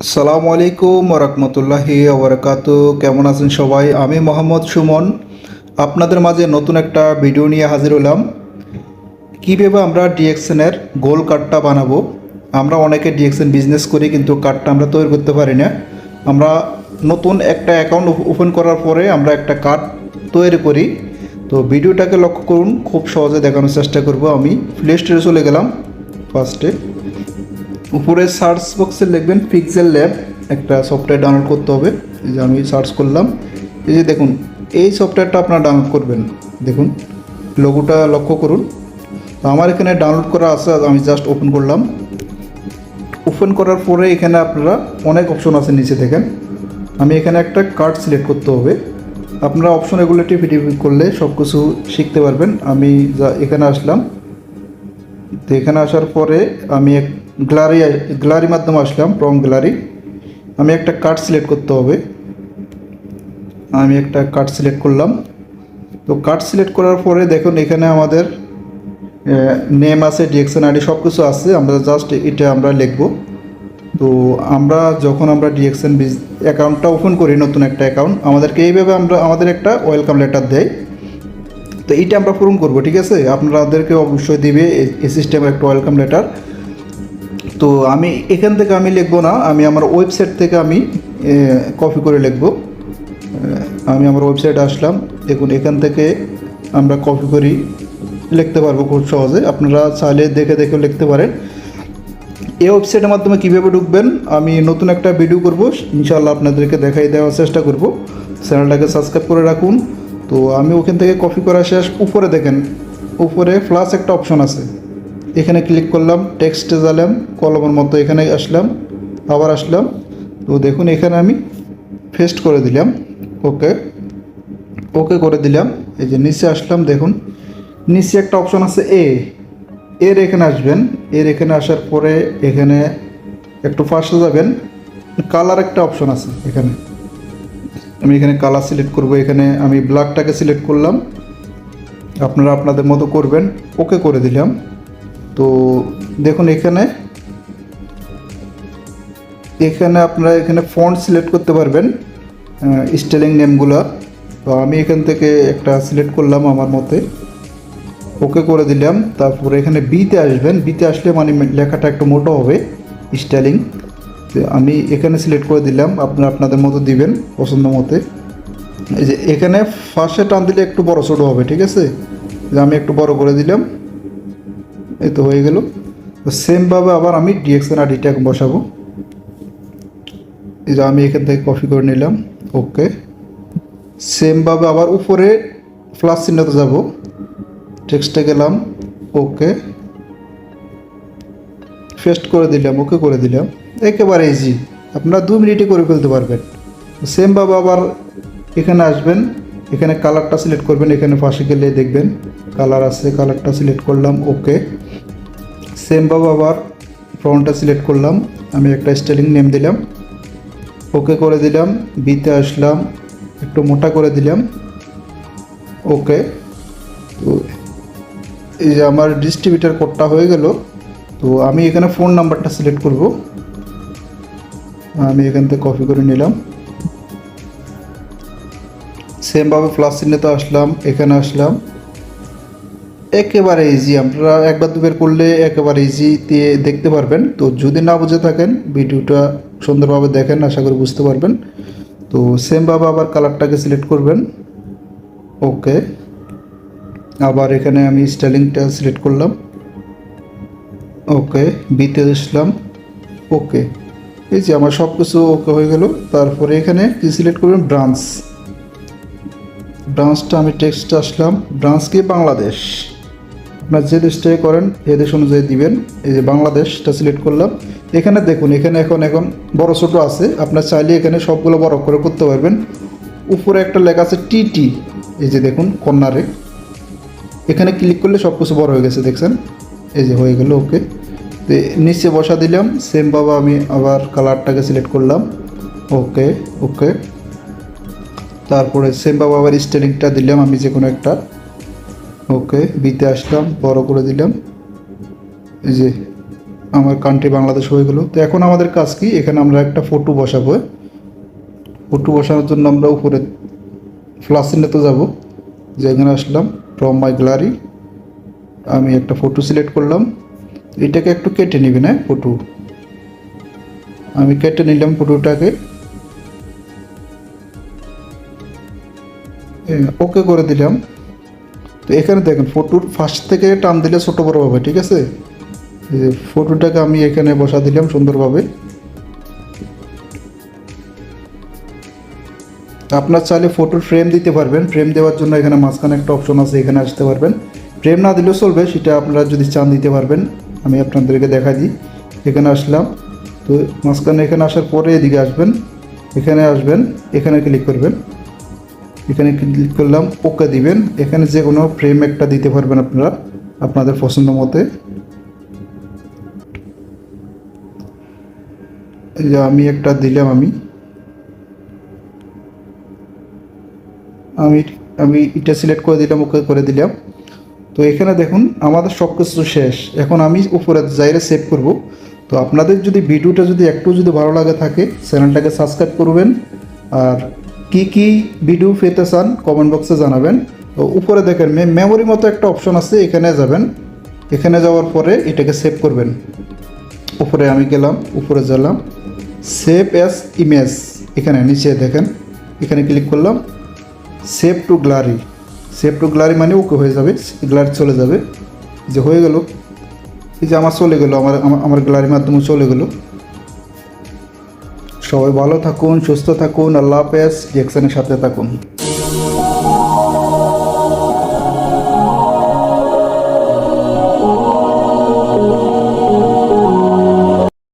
আসসালামু আলাইকুম রহমতুল্লাহি ওবরাকাতু। কেমন আছেন সবাই? আমি মোহাম্মদ সুমন আপনাদের মাঝে নতুন একটা ভিডিও নিয়ে হাজির হলাম। কীভাবে আমরা ডিএক্সএনের গোল কার্ডটা বানাবো। আমরা অনেকে ডিএক্সএন বিজনেস করি, কিন্তু কার্ডটা আমরা তৈরি করতে পারি না। আমরা নতুন একটা অ্যাকাউন্ট ওপেন করার পরে আমরা একটা কার্ড তৈরি করি। তো ভিডিওটাকে লক্ষ্য করুন, খুব সহজে দেখানোর চেষ্টা করব। আমি প্লে স্টোরে চলে গেলাম। ফার্স্টে উপরে সার্চ বক্সে লিখবেন পিক্সেল ল্যাব, একটা সফটওয়্যার ডাউনলোড করতে হবে। এই যে আমি সার্চ করলাম, এই যে দেখুন এই সফটওয়্যারটা আপনারা ডাউনলোড করবেন। দেখুন লোগোটা লক্ষ্য করুন। তো আমার এখানে ডাউনলোড করা আছে, আমি জাস্ট ওপেন করলাম। ওপেন করার পরে এখানে আপনারা অনেক অপশন আছে, নিচে দেখেন। আমি এখানে একটা কার্ড সিলেক্ট করতে হবে। আপনারা অপশন এগুলো টিপে করলে সব কিছু শিখতে পারবেন। আমি এখানে আসলাম। তো এখানে আসার পরে আমি এক গ্যালারি মাধ্যমে আসলাম, রং গ্যালারি। আমি একটা কার্ড সিলেক্ট করতে হবে। আমি একটা কার্ড সিলেক্ট করলাম। তো কার্ড সিলেক্ট করার পরে দেখুন এখানে আমাদের নেম আছে, ডিএক্সএন আইডি সব কিছু আছে। আমরা জাস্ট এটা আমরা লিখব। তো যখন আমরা ডিএক্সএন অ্যাকাউন্টটা ওপেন করি, নতুন একটা অ্যাকাউন্ট, আমাদেরকে এইভাবে আমাদের একটা ওয়েলকাম লেটার দেয়। তো এইটা আমরা পূরণ করব, ঠিক আছে? আপনাদেরকে অবশ্যই দিবে এই সিস্টেমের একটা ওয়েলকাম লেটার। তো আমি এখান থেকে আমি লিখবো না, আমি আমার ওয়েবসাইট থেকে আমি কপি করে লিখব। আমি আমার ওয়েবসাইটে আসলাম। দেখুন এখান থেকে আমরা কপি করি লিখতে পারবো খুব সহজে। আপনারা চাইলে দেখে দেখে লিখতে পারেন। এই ওয়েবসাইটের মাধ্যমে কীভাবে ঢুকবেন আমি নতুন একটা ভিডিও করব, ইনশাআল্লাহ আপনাদেরকে দেখাই দেওয়ার চেষ্টা করব। চ্যানেলটাকে সাবস্ক্রাইব করে রাখুন। তো আমি ওখান থেকে কপি করা শেষ। উপরে দেখেন, উপরে প্লাস একটা অপশন আছে, এখানে ক্লিক করলাম। টেক্সটে গেলাম, কলমের মতো এখানে আসলাম, আবার আসলাম। তো দেখুন এখানে আমি পেস্ট করে দিলাম। ওকে ওকে করে দিলাম। এই যে নিচে আসলাম, দেখুন নিচে একটা অপশন আছে এর এখানে আসবেন। এর এখানে আসার পরে এখানে একটু পাশে যাবেন, কালার একটা অপশন আছে। এখানে আমি এখানে কালার সিলেক্ট করব। এখানে আমি ব্ল্যাকটাকে সিলেক্ট করলাম, আপনারা আপনাদের মতো করবেন। ওকে করে দিলাম। তো দেখুন এখানে আপনারা এখানে ফন্ট সিলেক্ট করতে পারবেন, স্পেলিং নেমগুলো। তো আমি এখান থেকে একটা সিলেক্ট করলাম আমার মতে। ওকে করে দিলাম। তারপরে এখানে বিতে আসবেন। বিতে আসলে মানে লেখাটা একটু মোটো হবে, স্টাইলিং। আমি এখানে সিলেক্ট করে দিলাম, আপনারা আপনাদের মতো দিবেন পছন্দ মতে। এই যে এখানে ফার্স্টে টান দিলে একটু বড় ছোটো হবে, ঠিক আছে? আমি একটু বড় করে দিলাম। এই তো হয়ে গেল। সেমভাবে আবার আমি ডিএক্সএন আইডিটা বসাবো। এই যে আমি এখান থেকে কপি করে নিলাম। ওকে, সেমভাবে আবার উপরে প্লাস চিহ্নতে যাব, টেক্সটে গেলাম। ওকে, পেস্ট করে দিলাম। ওকে করে দিলাম। একেবারে ইজি, আপনারা 2 মিনিটে করে ফেলতে পারবেন। সেমভাবে আবার এখানে আসবেন, এখানে কালারটা সিলেক্ট করবেন। এখানে পাশে গেলে দেখবেন কালার আছে, কালারটা সিলেক্ট করলাম। ওকে, সেমভাবে আবার ফন্টটা সিলেক্ট করলাম। আমি একটা স্টাইলিং নেম দিলাম। ওকে করে দিলাম। বিতে আসলাম, একটু মোটা করে দিলাম। ওকে, তো এই যে আমার ডিস্ট্রিবিউটার কোডটা হয়ে গেল। তো আমি এখানে ফোন নাম্বারটা সিলেক্ট করব। আমি এখান থেকে কপি করে নিলাম। সেমভাবে প্লাস চিহ্নেতে আসলাম, এখানে আসলাম। একেবারে ইজি, আপনারা একবার দুবার করলে একেবারে ইজিতে দেখতে পারবেন। তো যদি না বুঝে থাকেন ভিডিওটা সুন্দরভাবে দেখেন, আশা করি বুঝতে পারবেন। তো সেমভাবে আবার কালারটাকে সিলেক্ট করবেন। ওকে, আবার এখানে আমি স্টাইলিংটা সিলেক্ট করলাম। ওকে, বিতে আসলাম। ওকে, এই যে আমার সব কিছু ওকে হয়ে গেল। তারপরে এখানে কি সিলেক্ট করবেন? ব্রাঞ্চটা আমি টেক্সটে আসলাম। ব্রাঞ্চ কি? বাংলাদেশ। আপনার যে দেশ থেকে করেন এ দেশ অনুযায়ী দিবেন। এই যে বাংলাদেশটা সিলেক্ট করলাম। এখানে দেখুন এখানে এখন বড় ছোটো আছে, আপনার চাইলে এখানে সবগুলো বড় করে করতে পারবেন। উপরে একটা লেখা আছে টিটি, এই যে দেখুন কর্নারে, এখানে ক্লিক করলে সব কিছু বড় হয়ে গেছে, দেখছেন? এই যে হয়ে গেল। ওকে, তো নিচে বসা দিলাম। সেমভাবে আমি আবার কালারটাকে সিলেক্ট করলাম। ওকে ওকে, তারপরে সেমভাবে আবার স্টাইলিংটা দিলাম আমি যে কোনো একটা। ওকে, বিতে আসলাম, বড় করে দিলাম। এই যে আমার কান্ট্রি বাংলাদেশ হয়ে গেল। তো এখন আমাদের কাজ কি, এখানে আমরা একটা ফটো বসাবো। ফটো বসানোর জন্য আমরা উপরে প্লাস চিহ্নতে যাব, যেখানে আসলাম ফ্রম মাই গ্যালারি, আমি একটা ফটো সিলেক্ট করলাম। এটাকে একটু কেটে নেবেন, হ্যাঁ ফটো আমি কেটে নিলাম ফটোটাকে, ওকে করে দিলাম। তো এখানে দেখেন ফটোর ফার্স্ট থেকে টান দিলে ছোটো বড়ো হবে, ঠিক আছে। এই যে ফটোটাকে আমি এখানে বসা দিলাম সুন্দরভাবে। আপনার চাইলে ফটোর ফ্রেম দিতে পারবেন, ফ্রেম দেওয়ার জন্য এখানে মাঝখানে একটা অপশন আছে, এখানে আসতে পারবেন। ফ্রেম না দিলেও চলবে, সেটা আপনারা যদি চান দিতে পারবেন। আমি আপনাদেরকে দেখা দিই, এখানে আসলাম। তো মাঝখানে এখানে আসার পরে এদিকে আসবেন, এখানে আসবেন, এখানে ক্লিক করবেন, এখানে ক্লিক করলাম, ওকে দিবেন। এখানে যে কোনো ফ্রেম একটা দিতে পারবেন আপনারা আপনাদের পছন্দ মতে। এই যে আমি একটা দিলাম, আমি আমি আমি এটা সিলেক্ট করে দিলাম, ওকে করে দিলাম। তো এখানে দেখুন আমাদের সব কিছু শেষ। এখন আমি উপরে যাইরে সেভ করব। তো আপনাদের যদি ভিডিওটা যদি একটু যদি ভালো লাগে থাকে, চ্যানেলটাকে সাবস্ক্রাইব করবেন। আর কি কি ভিডিও পেতে চান কমেন্ট বক্সে জানাবেন। তো উপরে দেখেন মেমোরি মতো একটা অপশন আছে, এখানে যাবেন। এখানে যাওয়ার পরে এটাকে সেভ করবেন। উপরে আমি গেলাম, উপরে গেলাম, সেভ অ্যাজ ইমেজ, এখানে নিচে দেখেন, এখানে ক্লিক করলাম, save two gallery. Save two gallery মানে ওকে হয়ে যাবে, গ্যালারি চলে যাবে। যে হয়ে গেল, এই যে আমার চলে গেলো, আমার গ্যালারির মাধ্যমে চলে গেল। সবাই ভালো থাকুন, সুস্থ থাকুন, আল্লাহ হাফেজ, রিঅ্যাকশনের সাথে থাকুন।